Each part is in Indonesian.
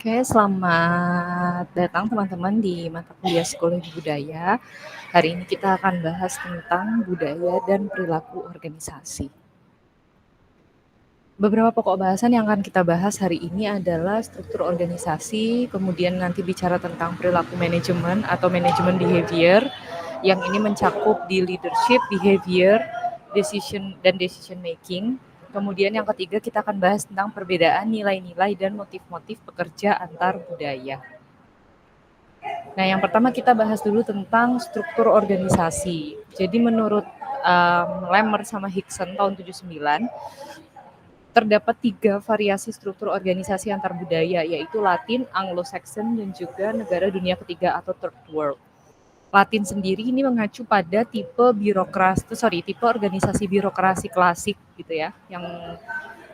Oke, selamat datang teman-teman di mata kuliah Psikologi Budaya. Hari ini kita akan bahas tentang budaya dan perilaku organisasi. Beberapa pokok bahasan yang akan kita bahas hari ini adalah struktur organisasi, kemudian nanti bicara tentang perilaku manajemen atau manajemen behavior, yang ini mencakup di leadership, behavior, decision making. Kemudian yang ketiga kita akan bahas tentang perbedaan nilai-nilai dan motif-motif pekerja antar budaya. Nah, yang pertama kita bahas dulu tentang struktur organisasi. Jadi menurut Lemmer sama Hickson tahun 79, terdapat 3 variasi struktur organisasi antar budaya, yaitu Latin, Anglo-Saxon, dan juga negara dunia ketiga atau third world. Latin sendiri ini mengacu pada tipe organisasi birokrasi klasik gitu ya, yang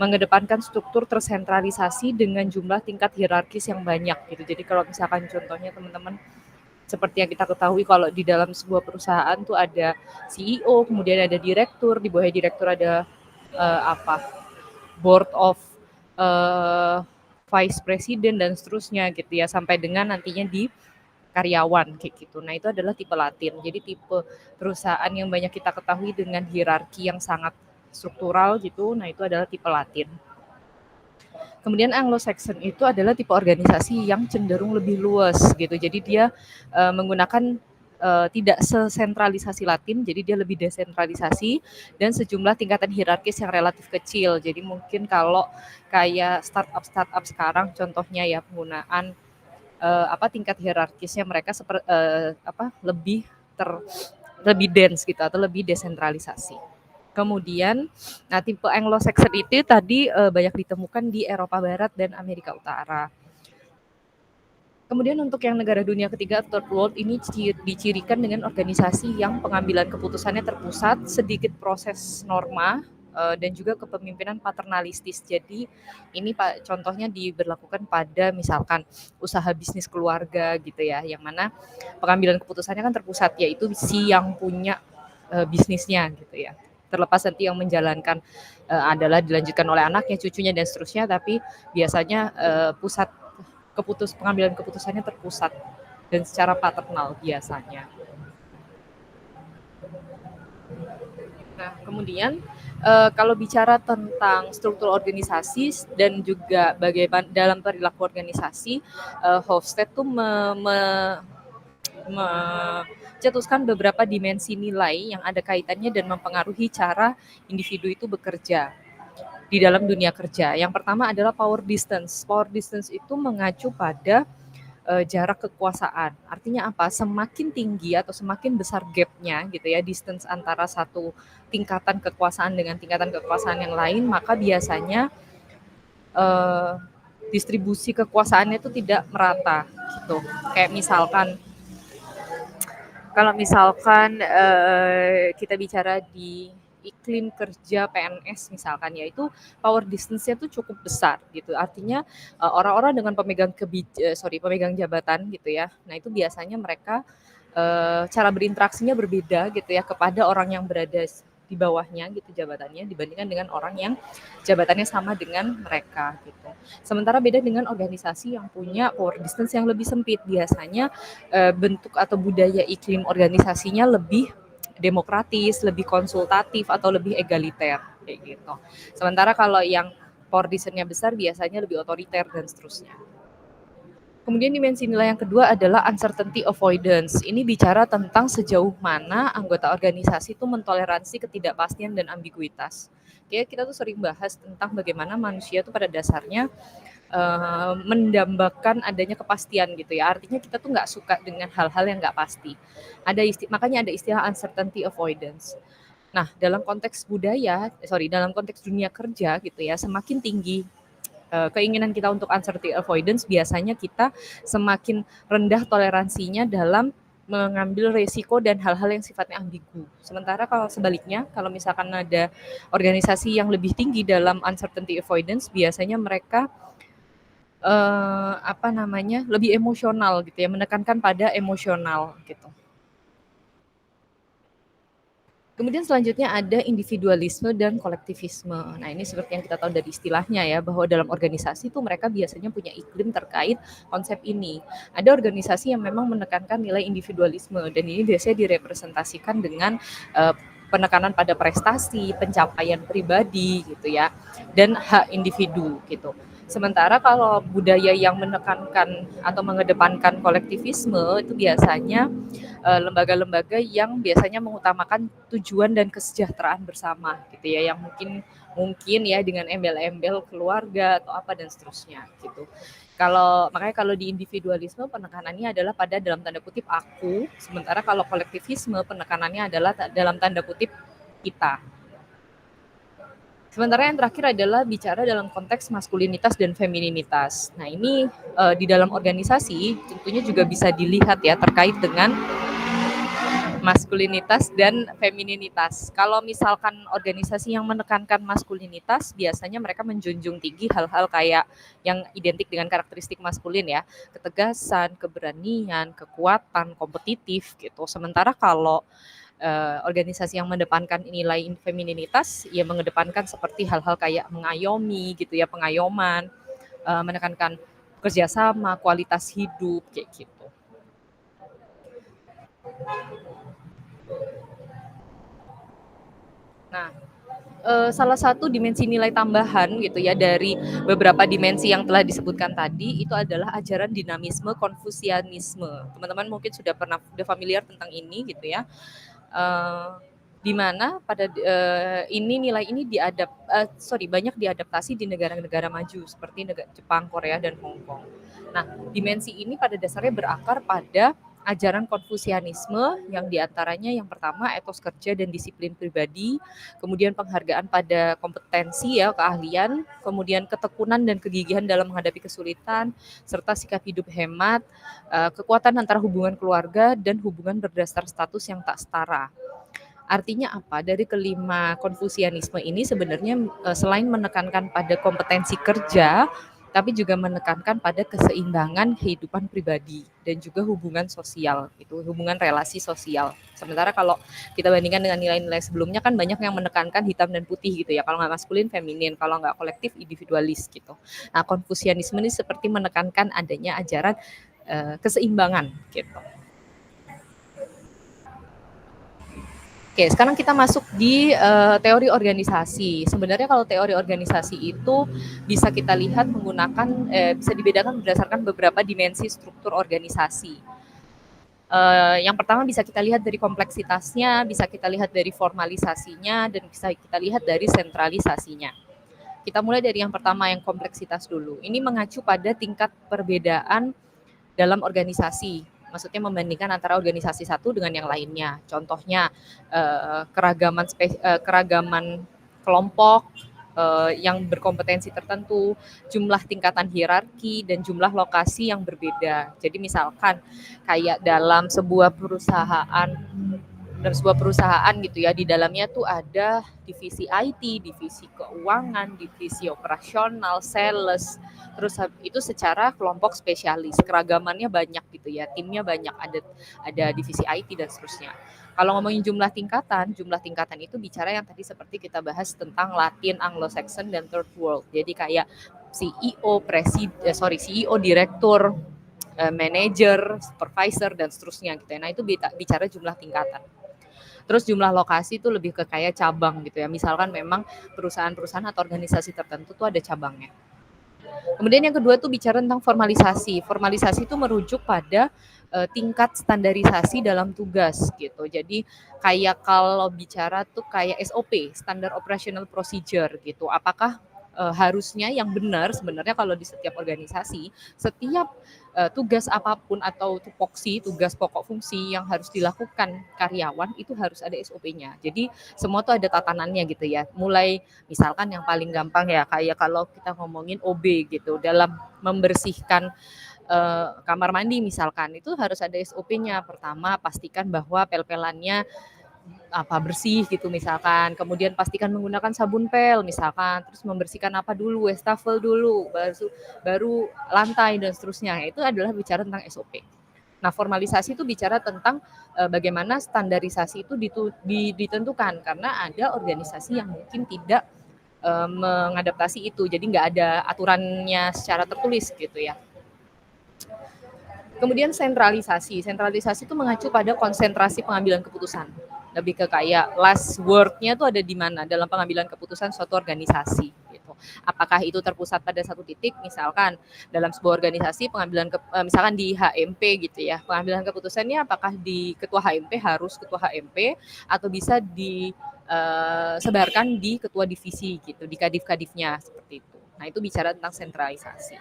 mengedepankan struktur tersentralisasi dengan jumlah tingkat hierarkis yang banyak gitu. Jadi kalau misalkan contohnya teman-teman seperti yang kita ketahui kalau di dalam sebuah perusahaan tuh ada CEO, kemudian ada direktur, di bawah direktur ada board of vice president dan seterusnya gitu ya, sampai dengan nantinya di karyawan kayak gitu. Nah, itu adalah tipe Latin. Jadi tipe perusahaan yang banyak kita ketahui dengan hierarki yang sangat struktural gitu. Nah, itu adalah tipe Latin. Kemudian Anglo-Saxon itu adalah tipe organisasi yang cenderung lebih luas gitu. Jadi dia menggunakan tidak sesentralisasi Latin, jadi dia lebih desentralisasi dan sejumlah tingkatan hierarkis yang relatif kecil. Jadi mungkin kalau kayak startup sekarang contohnya ya penggunaan tingkat hierarkisnya mereka lebih dense gitu atau lebih desentralisasi. Kemudian, nah tipe Anglo-Saxon itu tadi banyak ditemukan di Eropa Barat dan Amerika Utara. Kemudian untuk yang negara dunia ketiga third world ini dicirikan dengan organisasi yang pengambilan keputusannya terpusat, sedikit proses norma, dan juga kepemimpinan paternalistis. Jadi ini Pak contohnya diberlakukan pada misalkan usaha bisnis keluarga gitu ya, yang mana pengambilan keputusannya kan terpusat, yaitu si yang punya bisnisnya gitu ya. Terlepas nanti yang menjalankan adalah dilanjutkan oleh anaknya, cucunya dan seterusnya, tapi biasanya pengambilan keputusannya terpusat dan secara paternal biasanya. Nah, kemudian kalau bicara tentang struktur organisasi dan juga bagaimana dalam perilaku organisasi, Hofstede tuh mencetuskan beberapa dimensi nilai yang ada kaitannya dan mempengaruhi cara individu itu bekerja di dalam dunia kerja. Yang pertama adalah power distance. Power distance itu mengacu pada jarak kekuasaan. Artinya apa? Semakin tinggi atau semakin besar gapnya gitu ya, distance antara satu tingkatan kekuasaan dengan tingkatan kekuasaan yang lain, maka biasanya eh, distribusi kekuasaannya itu tidak merata gitu. Kayak misalkan kalau misalkan kita bicara di iklim kerja PNS misalkan ya, itu power distance-nya tuh cukup besar gitu. Artinya orang-orang dengan pemegang jabatan gitu ya. Nah, itu biasanya mereka cara berinteraksinya berbeda gitu ya kepada orang yang berada di bawahnya gitu jabatannya dibandingkan dengan orang yang jabatannya sama dengan mereka gitu. Sementara beda dengan organisasi yang punya power distance yang lebih sempit, biasanya bentuk atau budaya iklim organisasinya lebih demokratis, lebih konsultatif atau lebih egaliter kayak gitu. Sementara kalau yang power distance-nya besar biasanya lebih otoriter dan seterusnya. Kemudian dimensi nilai yang kedua adalah uncertainty avoidance. Ini bicara tentang sejauh mana anggota organisasi itu mentoleransi ketidakpastian dan ambiguitas. Oke, kita tuh sering bahas tentang bagaimana manusia itu pada dasarnya mendambakan adanya kepastian gitu ya. Artinya kita tuh nggak suka dengan hal-hal yang nggak pasti. Makanya ada istilah uncertainty avoidance. Nah, dalam konteks dunia kerja gitu ya, semakin tinggi keinginan kita untuk uncertainty avoidance, biasanya kita semakin rendah toleransinya dalam mengambil resiko dan hal-hal yang sifatnya ambigu. Sementara kalau sebaliknya, kalau misalkan ada organisasi yang lebih tinggi dalam uncertainty avoidance, biasanya mereka lebih emosional gitu ya, menekankan pada emosional gitu. Kemudian selanjutnya ada individualisme dan kolektivisme. Nah, ini seperti yang kita tahu dari istilahnya ya, bahwa dalam organisasi itu mereka biasanya punya iklim terkait konsep ini. Ada organisasi yang memang menekankan nilai individualisme dan ini biasanya direpresentasikan dengan uh, penekanan pada prestasi, pencapaian pribadi gitu ya, dan hak individu gitu. Sementara kalau budaya yang menekankan atau mengedepankan kolektivisme itu biasanya lembaga-lembaga yang biasanya mengutamakan tujuan dan kesejahteraan bersama gitu ya, yang mungkin mungkin ya dengan embel-embel keluarga atau apa dan seterusnya gitu. Makanya kalau di individualisme penekanannya adalah pada dalam tanda kutip aku, sementara kalau kolektivisme penekanannya adalah dalam tanda kutip kita. Sementara yang terakhir adalah bicara dalam konteks maskulinitas dan femininitas. Nah, ini di dalam organisasi tentunya juga bisa dilihat ya terkait dengan maskulinitas dan femininitas. Kalau misalkan organisasi yang menekankan maskulinitas, biasanya mereka menjunjung tinggi hal-hal kayak yang identik dengan karakteristik maskulin ya, ketegasan, keberanian, kekuatan, kompetitif gitu. Sementara kalau organisasi yang mengedepankan nilai femininitas, ya mengedepankan seperti hal-hal kayak mengayomi gitu ya, pengayoman, menekankan kerjasama, kualitas hidup kayak gitu. Nah, salah satu dimensi nilai tambahan gitu ya dari beberapa dimensi yang telah disebutkan tadi itu adalah ajaran dinamisme konfusianisme. Teman-teman mungkin sudah familiar tentang ini gitu ya. Di mana pada nilai ini banyak diadaptasi di negara-negara maju seperti Jepang, Korea dan Hong Kong. Nah, dimensi ini pada dasarnya berakar pada ajaran Konfusianisme yang diantaranya yang pertama etos kerja dan disiplin pribadi, kemudian penghargaan pada kompetensi ya keahlian, kemudian ketekunan dan kegigihan dalam menghadapi kesulitan, serta sikap hidup hemat, kekuatan antara hubungan keluarga dan hubungan berdasar status yang tak setara. Artinya apa? Dari kelima Konfusianisme ini sebenarnya selain menekankan pada kompetensi kerja, tapi juga menekankan pada keseimbangan kehidupan pribadi dan juga hubungan sosial, itu hubungan relasi sosial. Sementara kalau kita bandingkan dengan nilai-nilai sebelumnya kan banyak yang menekankan hitam dan putih gitu ya. Kalau nggak maskulin, feminin, kalau nggak kolektif, individualis gitu. Nah, Konfusianisme ini seperti menekankan adanya ajaran keseimbangan gitu. Oke, sekarang kita masuk di teori organisasi. Sebenarnya kalau teori organisasi itu bisa kita lihat menggunakan bisa dibedakan berdasarkan beberapa dimensi struktur organisasi. Yang pertama bisa kita lihat dari kompleksitasnya, bisa kita lihat dari formalisasinya, dan bisa kita lihat dari sentralisasinya. Kita mulai dari yang pertama yang kompleksitas dulu. Ini mengacu pada tingkat perbedaan dalam organisasi. Maksudnya membandingkan antara organisasi satu dengan yang lainnya. Contohnya keragaman kelompok yang berkompetensi tertentu, jumlah tingkatan hierarki dan jumlah lokasi yang berbeda. Jadi misalkan kayak dalam sebuah perusahaan gitu ya, di dalamnya tuh ada divisi IT, divisi keuangan, divisi operasional, sales, terus itu secara kelompok spesialis, keragamannya banyak gitu ya, timnya banyak, ada divisi IT dan seterusnya. Kalau ngomongin jumlah tingkatan itu bicara yang tadi seperti kita bahas tentang Latin, Anglo-Saxon dan Third World. Jadi kayak CEO, direktur, manager, supervisor dan seterusnya gitu ya. Nah, itu bicara jumlah tingkatan. Terus jumlah lokasi itu lebih ke kayak cabang gitu ya. Misalkan memang perusahaan-perusahaan atau organisasi tertentu tuh ada cabangnya. Kemudian yang kedua tuh bicara tentang formalisasi. Formalisasi itu merujuk pada tingkat standarisasi dalam tugas gitu. Jadi kayak kalau bicara tuh kayak SOP, Standard Operational Procedure gitu. Apakah harusnya yang benar sebenarnya kalau di setiap organisasi, setiap tugas apapun atau tupoksi, tugas pokok fungsi yang harus dilakukan karyawan itu harus ada SOP-nya. Jadi semua tuh ada tatanannya gitu ya. Mulai misalkan yang paling gampang ya kayak kalau kita ngomongin OB gitu, dalam membersihkan kamar mandi misalkan itu harus ada SOP-nya. Pertama pastikan bahwa pel-pelannya bersih gitu misalkan, kemudian pastikan menggunakan sabun pel misalkan, terus membersihkan apa dulu, wastafel dulu, baru lantai dan seterusnya. Itu adalah bicara tentang SOP. Nah, formalisasi itu bicara tentang bagaimana standarisasi itu ditentukan karena ada organisasi yang mungkin tidak mengadaptasi itu, jadi nggak ada aturannya secara tertulis gitu ya. Kemudian sentralisasi. Sentralisasi itu mengacu pada konsentrasi pengambilan keputusan. Lebih ke kayak last word-nya tuh ada di mana dalam pengambilan keputusan suatu organisasi gitu. Apakah itu terpusat pada satu titik, misalkan dalam sebuah organisasi pengambilan misalkan di HMP gitu ya. Pengambilan keputusannya apakah di ketua HMP harus ketua HMP atau bisa disebarkan di ketua divisi gitu, di kadif-kadifnya seperti itu. Nah, itu bicara tentang sentralisasi.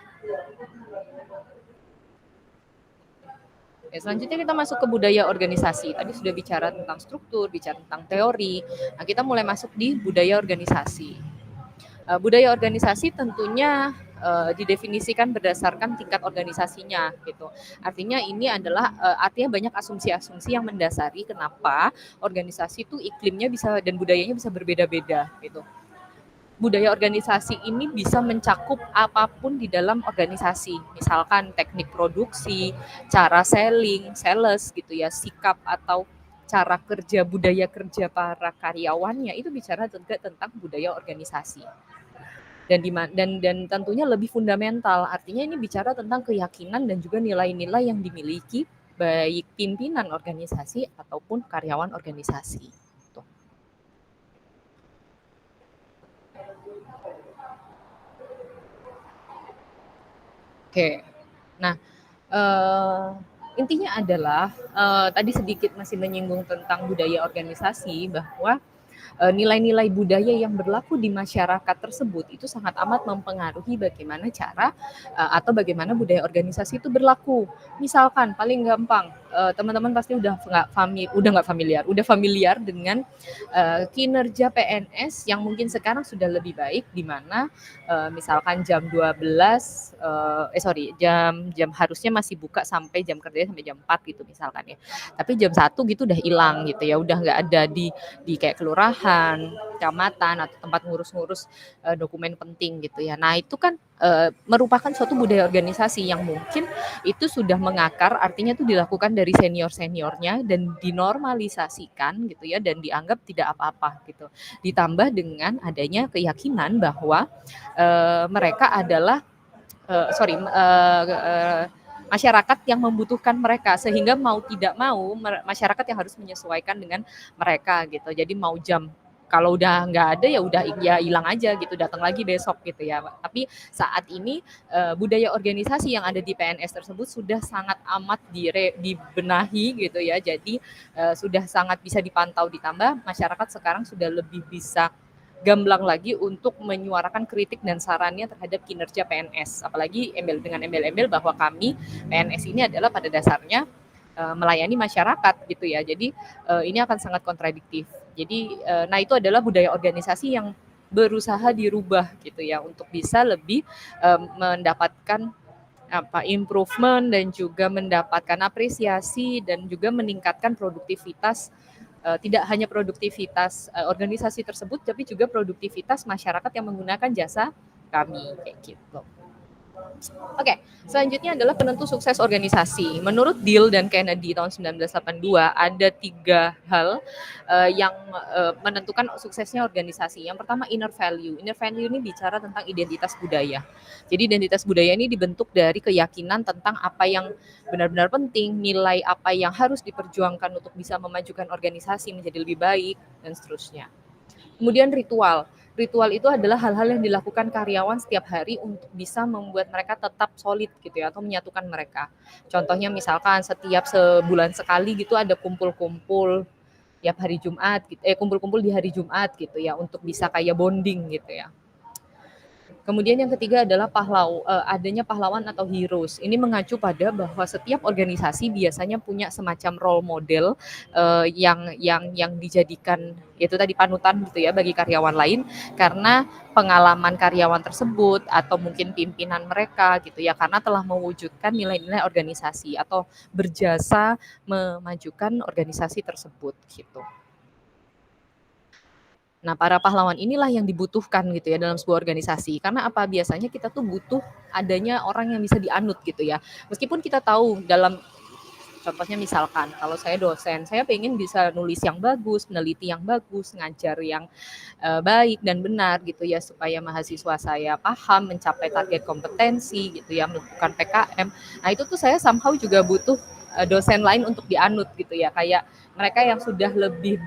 Ya, selanjutnya kita masuk ke budaya organisasi. Tadi sudah bicara tentang struktur, bicara tentang teori. Nah, kita mulai masuk di budaya organisasi. Budaya organisasi tentunya didefinisikan berdasarkan tingkat organisasinya gitu. Artinya ini adalah artinya banyak asumsi-asumsi yang mendasari kenapa organisasi itu iklimnya bisa dan budayanya bisa berbeda-beda gitu. Budaya organisasi ini bisa mencakup apapun di dalam organisasi. Misalkan teknik produksi, cara selling, sales gitu ya, sikap atau cara kerja, budaya kerja para karyawannya itu bicara juga tentang budaya organisasi. Dan tentunya lebih fundamental. Artinya ini bicara tentang keyakinan dan juga nilai-nilai yang dimiliki baik pimpinan organisasi ataupun karyawan organisasi. Oke. Nah, intinya adalah tadi sedikit masih menyinggung tentang budaya organisasi bahwa nilai-nilai budaya yang berlaku di masyarakat tersebut itu sangat amat mempengaruhi bagaimana cara atau bagaimana budaya organisasi itu berlaku. Misalkan paling gampang teman-teman pasti udah nggak familiar, udah familiar dengan kinerja PNS yang mungkin sekarang sudah lebih baik di mana misalkan jam 12 jam harusnya masih buka sampai jam kerja sampai jam 4 gitu misalkan ya. Tapi jam 1 gitu udah hilang gitu ya, udah nggak ada di kayak kelurahan, kecamatan atau tempat ngurus-ngurus dokumen penting gitu ya. Nah, itu kan merupakan suatu budaya organisasi yang mungkin itu sudah mengakar, artinya itu dilakukan dari senior-seniornya dan dinormalisasikan gitu ya dan dianggap tidak apa-apa gitu. Ditambah dengan adanya keyakinan bahwa mereka adalah masyarakat yang membutuhkan mereka sehingga mau tidak mau masyarakat yang harus menyesuaikan dengan mereka gitu. Jadi mau jam kalau udah nggak ada ya udah ya hilang aja gitu, datang lagi besok gitu ya. Tapi saat ini budaya organisasi yang ada di PNS tersebut sudah sangat amat dibenahi gitu ya. Jadi sudah sangat bisa dipantau, ditambah masyarakat sekarang sudah lebih bisa gamblang lagi untuk menyuarakan kritik dan sarannya terhadap kinerja PNS. Apalagi dengan embel-embel bahwa kami PNS ini adalah pada dasarnya melayani masyarakat gitu ya. Jadi ini akan sangat kontradiktif. Jadi nah itu adalah budaya organisasi yang berusaha dirubah gitu ya untuk bisa lebih mendapatkan improvement dan juga mendapatkan apresiasi dan juga meningkatkan produktivitas tidak hanya produktivitas organisasi tersebut, tapi juga produktivitas masyarakat yang menggunakan jasa kami kayak gitu. Oke, selanjutnya adalah penentu sukses organisasi. Menurut Deal dan Kennedy tahun 1982 ada 3 hal yang menentukan suksesnya organisasi. Yang pertama inner value. Inner value ini bicara tentang identitas budaya. Jadi identitas budaya ini dibentuk dari keyakinan tentang apa yang benar-benar penting, nilai apa yang harus diperjuangkan untuk bisa memajukan organisasi menjadi lebih baik dan seterusnya. Kemudian ritual. Ritual itu adalah hal-hal yang dilakukan karyawan setiap hari untuk bisa membuat mereka tetap solid gitu ya atau menyatukan mereka. Contohnya misalkan setiap sebulan sekali gitu ada kumpul-kumpul tiap hari Jumat gitu, kumpul-kumpul di hari Jumat gitu ya untuk bisa kayak bonding gitu ya. Kemudian yang ketiga adalah adanya pahlawan atau heroes. Ini mengacu pada bahwa setiap organisasi biasanya punya semacam role model yang dijadikan itu tadi panutan gitu ya bagi karyawan lain karena pengalaman karyawan tersebut atau mungkin pimpinan mereka gitu ya karena telah mewujudkan nilai-nilai organisasi atau berjasa memajukan organisasi tersebut gitu. Nah, para pahlawan inilah yang dibutuhkan gitu ya dalam sebuah organisasi. Karena apa? Biasanya kita tuh butuh adanya orang yang bisa dianut gitu ya. Meskipun kita tahu dalam Contohnya misalkan kalau saya dosen, saya pengen bisa nulis yang bagus, meneliti yang bagus, ngajar yang baik dan benar gitu ya supaya mahasiswa saya paham, mencapai target kompetensi gitu ya, melakukan PKM. Nah, itu tuh saya somehow juga butuh dosen lain untuk dianut gitu ya. Kayak mereka yang sudah lebih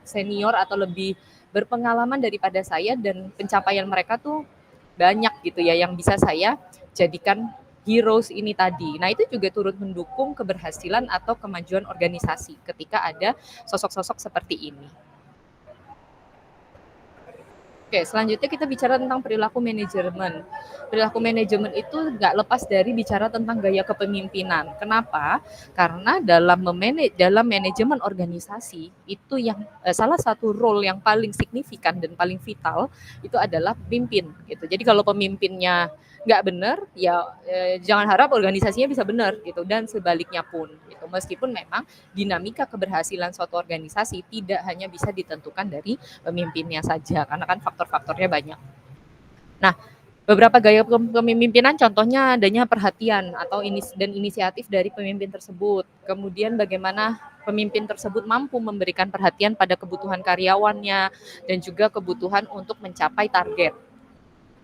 senior atau lebih berpengalaman daripada saya dan pencapaian mereka tuh banyak gitu ya yang bisa saya jadikan heroes ini tadi. Nah, itu juga turut mendukung keberhasilan atau kemajuan organisasi ketika ada sosok-sosok seperti ini. Oke, selanjutnya kita bicara tentang perilaku manajemen. Perilaku manajemen itu nggak lepas dari bicara tentang gaya kepemimpinan. Kenapa? Karena dalam manajemen organisasi itu yang salah satu role yang paling signifikan dan paling vital itu adalah pemimpin gitu. Jadi kalau pemimpinnya nggak benar, ya jangan harap organisasinya bisa benar gitu dan sebaliknya pun gitu. Meskipun memang dinamika keberhasilan suatu organisasi tidak hanya bisa ditentukan dari pemimpinnya saja karena kan faktor-faktornya banyak. Nah, beberapa gaya kepemimpinan contohnya adanya perhatian atau inisiatif dari pemimpin tersebut. Kemudian bagaimana pemimpin tersebut mampu memberikan perhatian pada kebutuhan karyawannya dan juga kebutuhan untuk mencapai target.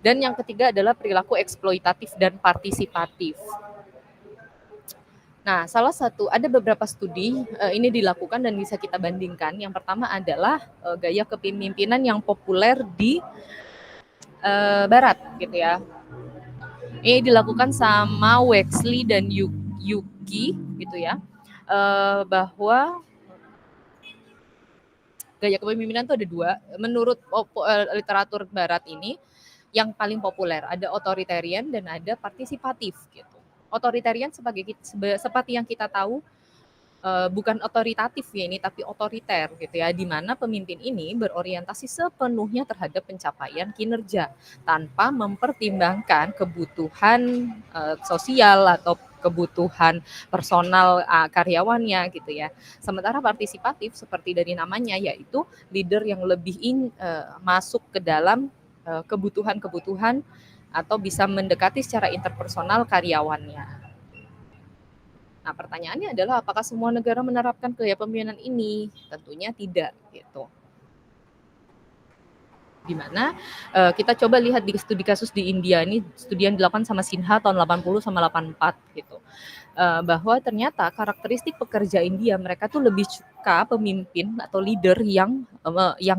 Dan yang ketiga adalah perilaku eksploitatif dan partisipatif. Nah, ada beberapa studi ini dilakukan dan bisa kita bandingkan. Yang pertama adalah gaya kepemimpinan yang populer di Barat, gitu ya. Ini dilakukan sama Wexley dan Yuki, gitu ya, bahwa gaya kepemimpinan itu ada dua. Menurut literatur Barat ini, yang paling populer ada otoritarian dan ada partisipatif, gitu. Otoritarian seperti yang kita tahu bukan otoritatif ya ini tapi otoriter gitu ya di mana pemimpin ini berorientasi sepenuhnya terhadap pencapaian kinerja tanpa mempertimbangkan kebutuhan sosial atau kebutuhan personal karyawannya gitu ya. Sementara partisipatif seperti dari namanya yaitu leader yang lebih masuk ke dalam kebutuhan-kebutuhan atau bisa mendekati secara interpersonal karyawannya. Nah, pertanyaannya adalah apakah semua negara menerapkan gaya kepemimpinan ini? Tentunya tidak, gitu. Di mana kita coba lihat di studi kasus di India ini, studi yang dilakukan sama Sinha tahun 80 sama 84 gitu. Bahwa ternyata karakteristik pekerja India mereka tuh lebih suka pemimpin atau leader yang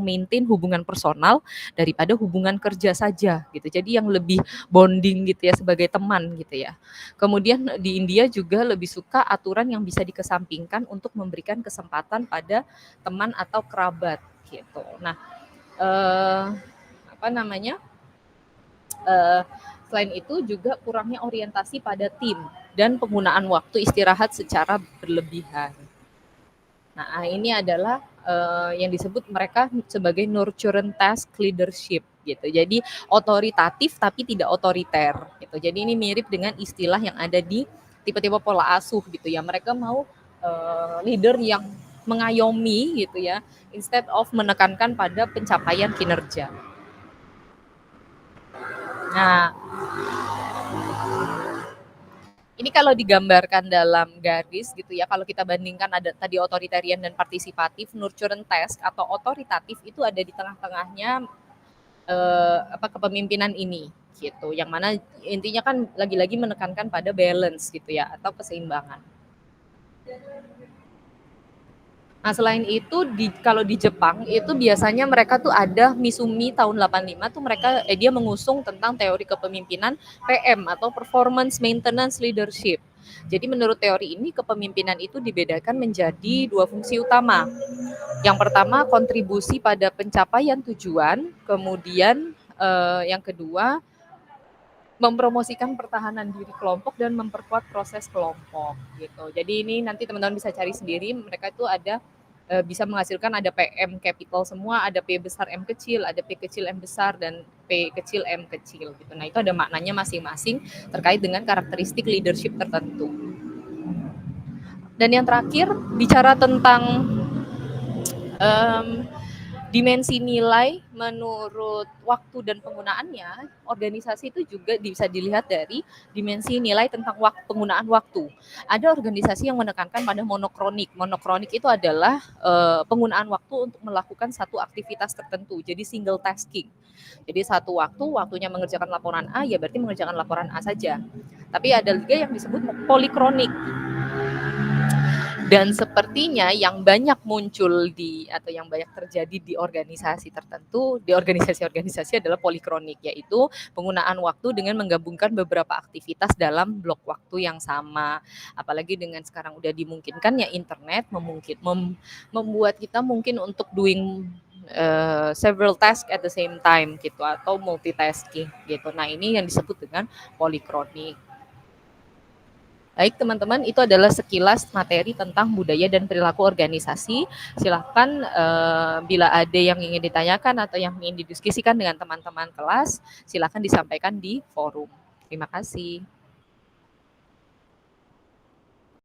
maintain hubungan personal daripada hubungan kerja saja gitu. Jadi yang lebih bonding gitu ya sebagai teman gitu ya. Kemudian di India juga lebih suka aturan yang bisa dikesampingkan untuk memberikan kesempatan pada teman atau kerabat gitu. Nah, apa namanya? Selain itu juga kurangnya orientasi pada tim dan penggunaan waktu istirahat secara berlebihan. Nah, ini adalah yang disebut mereka sebagai nurturant task leadership gitu. Jadi otoritatif tapi tidak otoriter gitu. Jadi ini mirip dengan istilah yang ada di tipe-tipe pola asuh gitu ya. Mereka mau leader yang mengayomi gitu ya, instead of menekankan pada pencapaian kinerja. Nah, ini kalau digambarkan dalam garis gitu ya, kalau kita bandingkan ada tadi otoritarian dan partisipatif, nurturant task atau otoritatif itu ada di tengah-tengahnya kepemimpinan ini gitu. Yang mana intinya kan lagi-lagi menekankan pada balance gitu ya atau keseimbangan. Nah, selain itu kalau di Jepang itu biasanya mereka tuh ada Misumi tahun 85 tuh mereka dia mengusung tentang teori kepemimpinan PM atau Performance Maintenance Leadership. Jadi menurut teori ini kepemimpinan itu dibedakan menjadi dua fungsi utama. Yang pertama kontribusi pada pencapaian tujuan, kemudian yang kedua mempromosikan pertahanan diri kelompok dan memperkuat proses kelompok gitu. Jadi ini nanti teman-teman bisa cari sendiri, mereka itu ada bisa menghasilkan ada PM capital semua, ada P besar M kecil, ada P kecil M besar dan P kecil M kecil gitu. Nah, itu ada maknanya masing-masing terkait dengan karakteristik leadership tertentu. Dan yang terakhir bicara tentang Dimensi nilai menurut waktu dan penggunaannya, organisasi itu juga bisa dilihat dari dimensi nilai tentang penggunaan waktu. Ada organisasi yang menekankan pada monokronik. Monokronik itu adalah penggunaan waktu untuk melakukan satu aktivitas tertentu. Jadi single tasking. Jadi satu waktunya mengerjakan laporan A, ya berarti mengerjakan laporan A saja. Tapi ada juga yang disebut polikronik. Dan sepertinya yang banyak muncul atau yang banyak terjadi di organisasi tertentu, di organisasi-organisasi adalah polikronik, yaitu penggunaan waktu dengan menggabungkan beberapa aktivitas dalam blok waktu yang sama. Apalagi dengan sekarang udah dimungkinkan ya internet membuat kita mungkin untuk doing several tasks at the same time gitu, atau multitasking gitu. Nah, ini yang disebut dengan polikronik. Baik teman-teman, itu adalah sekilas materi tentang budaya dan perilaku organisasi. Silahkan bila ada yang ingin ditanyakan atau yang ingin didiskusikan dengan teman-teman kelas, silahkan disampaikan di forum. Terima kasih.